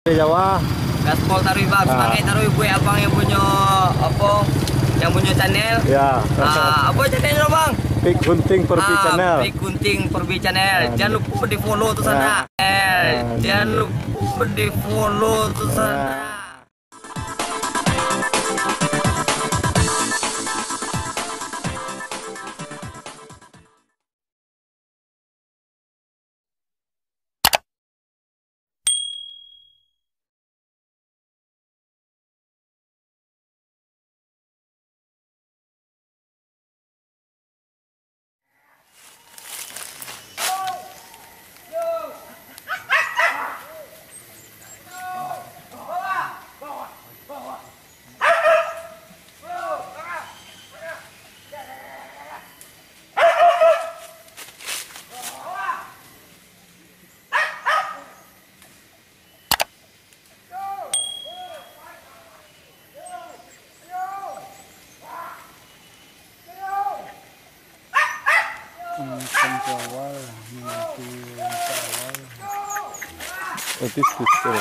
Jawa. Gaspol taruh bang, semangat taruh gue abang yang punya apa? Yang punya channel. Ya. Apa channelnya bang? Pik Gunting Perbi Channel. Pik Gunting Perbi Channel. Jangan lupa di follow tuh sana. Jangan lupa di follow tuh sana. Penjual nanti Itu stiker.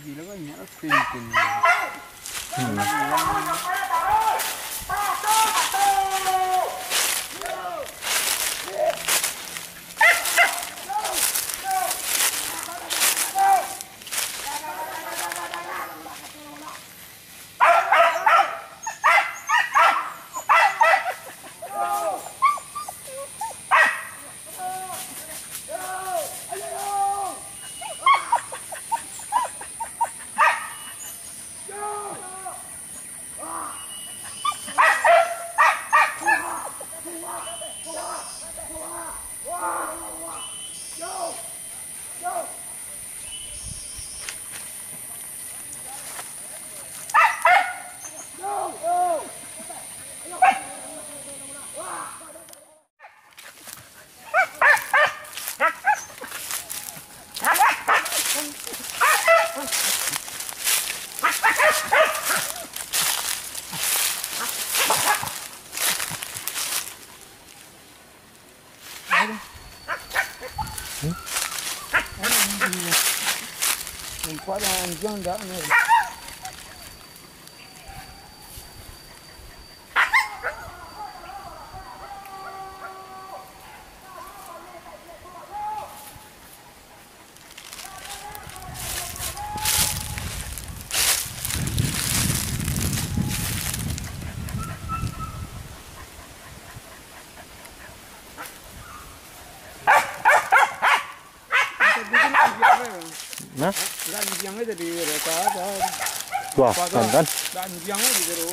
gila banyak pintin. Kuat anjing dah ni. Nah, Dan yang itu di rata kan. wah, kan. Dan yang itu di ru.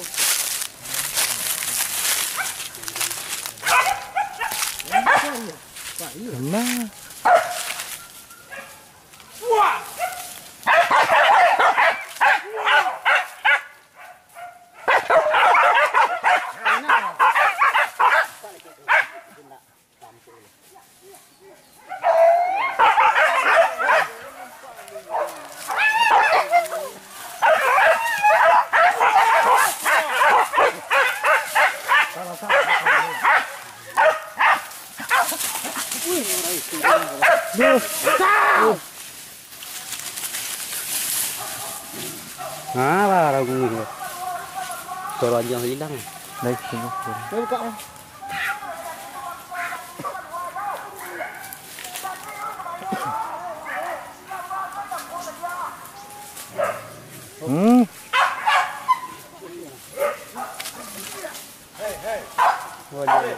Nah. Lah ragu ni. Suara anjing hilang. Baik, tunggu. Buka. Waduh.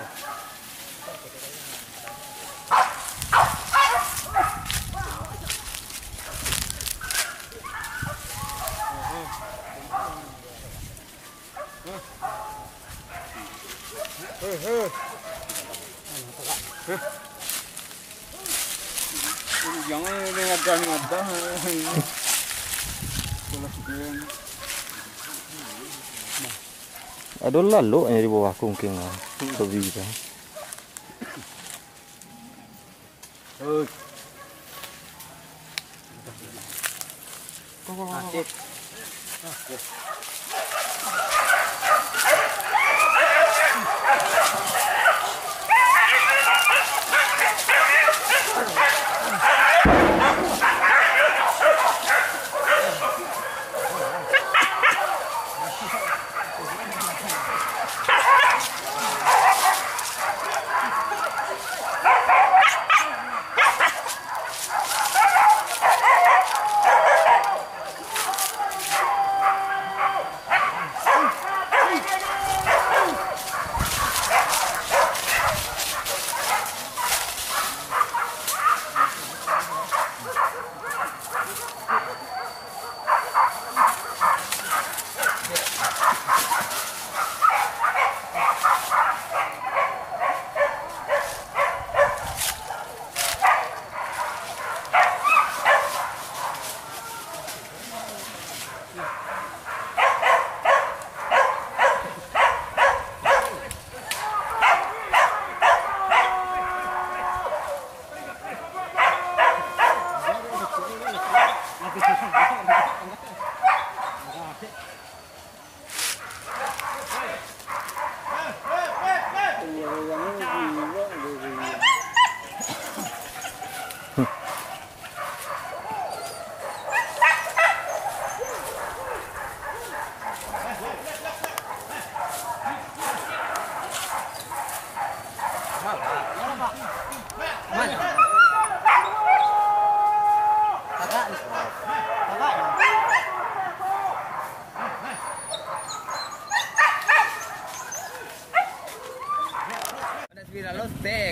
Jangan dengar ngada. Kalau sekian. Ada lalu yang di bawah kungking lah. Tobi dah.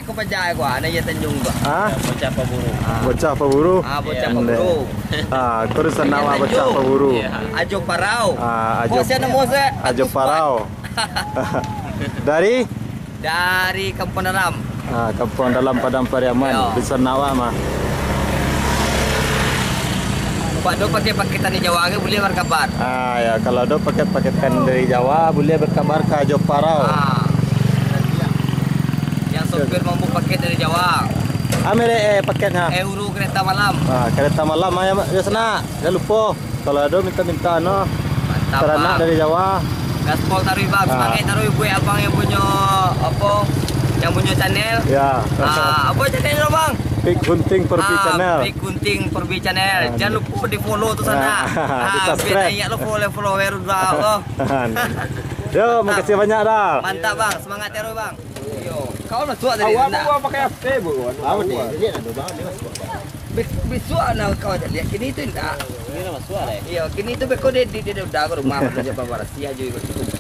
Kau bajai gua, ada ya Tanjung gua. Ah, Bocah pemburu. bocah pemburu. Bocah pemburu. Kau di sana bocah pemburu. Ajo Parau. Ajo. Kau nama saya? Ajo Parau. Dari Kampung Dalam. Kampung Dalam Padang Pariaman. Ya. Di sana mah. Pak do pakai paketan di Jawa ke boleh berkabar. Ya kalau ada paket-paketan dari Jawa boleh berkabar ke Ajo Parau. Yang sopir mampu paket dari Jawa. Ambil paketnya. Euro kereta malam. Kereta malam ya sana. Jangan lupa kalau ada minta-minta Mantap. teranak Bang. dari Jawa. Gaspol taruh bang, semangat taruh gue abang yang punya apa? Yang punya channel. Ya. Apa channel lo bang? Pig Hunting Perpi Channel. Pig Gunting Perbi Channel. Jangan lupa di follow tu sana. Di subscribe. Biar lo follow baru dah. Yo, makasih banyak dah. Mantap bang, semangat taruh bang. Yo, kau nak tua tadi. Awak pakai apa bu? Awak ni, dia nak bang, dia masuk. Besok nak kau dah lihat kini tu enggak. Ini nama suara. Iya, kini tu beko dia dah ke rumah kerja babarasi aja ikut cukup.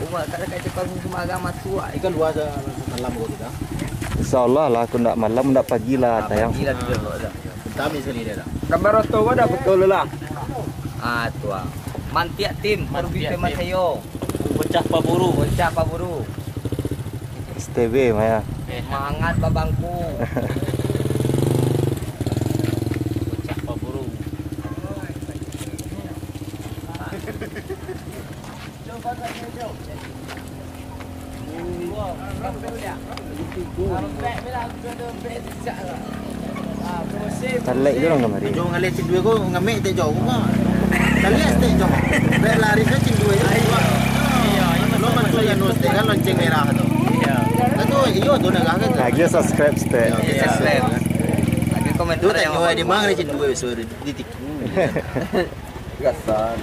Rumah kadang-kadang cakap semua agama tua. Ikan luar malam kau tidak. InsyaAllah lah aku nak malam nak pagi lah tayang. Gila tu dah. Kami sekali dia dah. Gambar roto gua dah betul lah. Tua. Mantiak tim, Perbi Pemat Sayo. Bocah pemburu. Bocah paburu. STB Maya. Semangat babangku. Bocah pemburu. Talek je orang kemari. Jom ngalih cin dua ko ngamik tak jauh ko. Kalian tak jauh. Berlari ke cin dua je. Iya, lo man tu yang nos kan lonceng merah tu. Iya. Itu iyo tu nak kan. Lagi subscribe stay. Subscribe. Lagi Tu komentar tak yang jauh di mana cin dua suara titik. Gasan.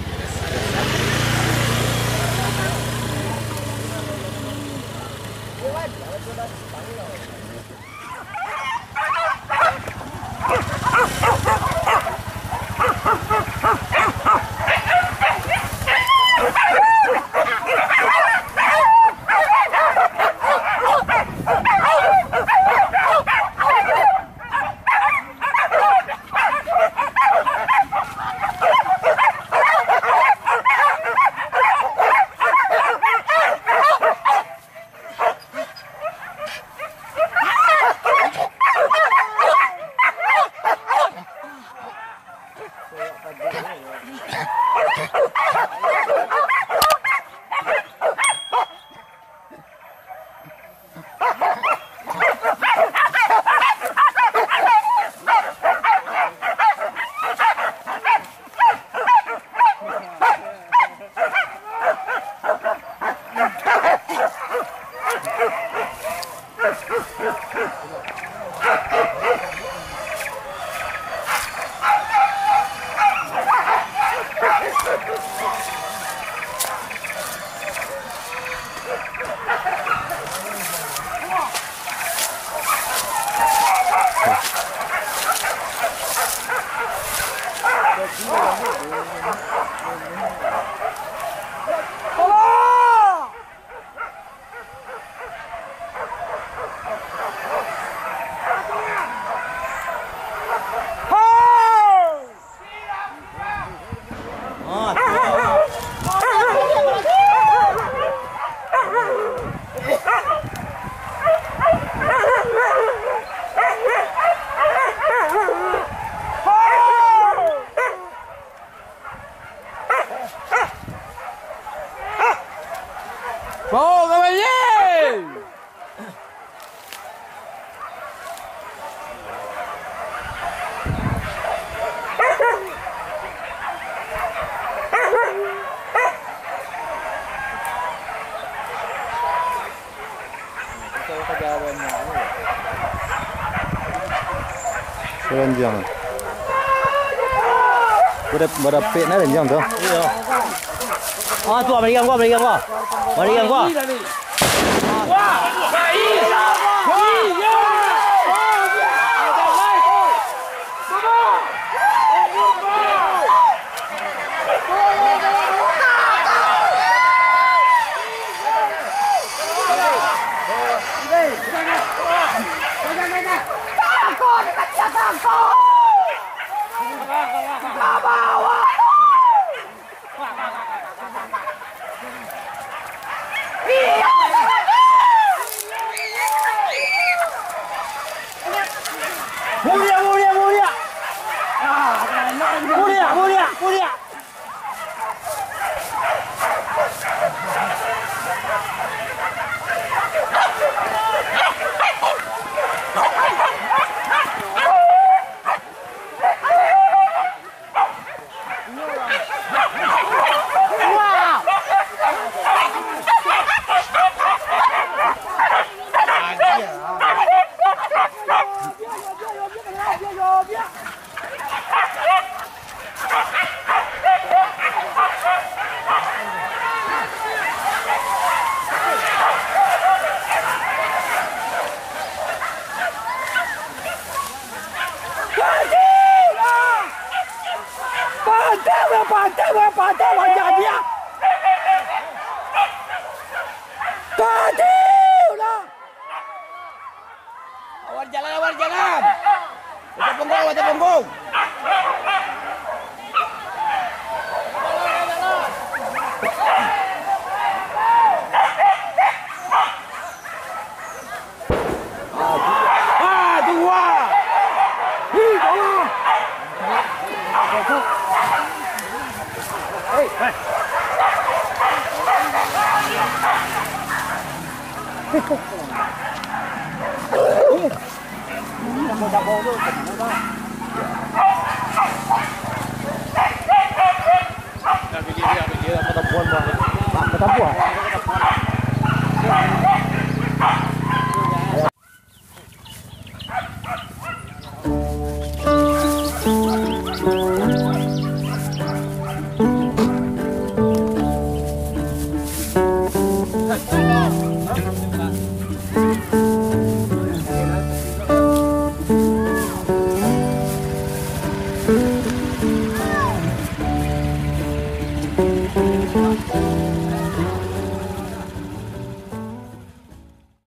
Oh, kawannya. Seranjang. Berapa nak ranjang tu? Iya. Ah, tu balik gua. Balik gua. Wah, Mulia. Pantai wajah dia. Lah. Awar jalan. Wajah punggung. Dua.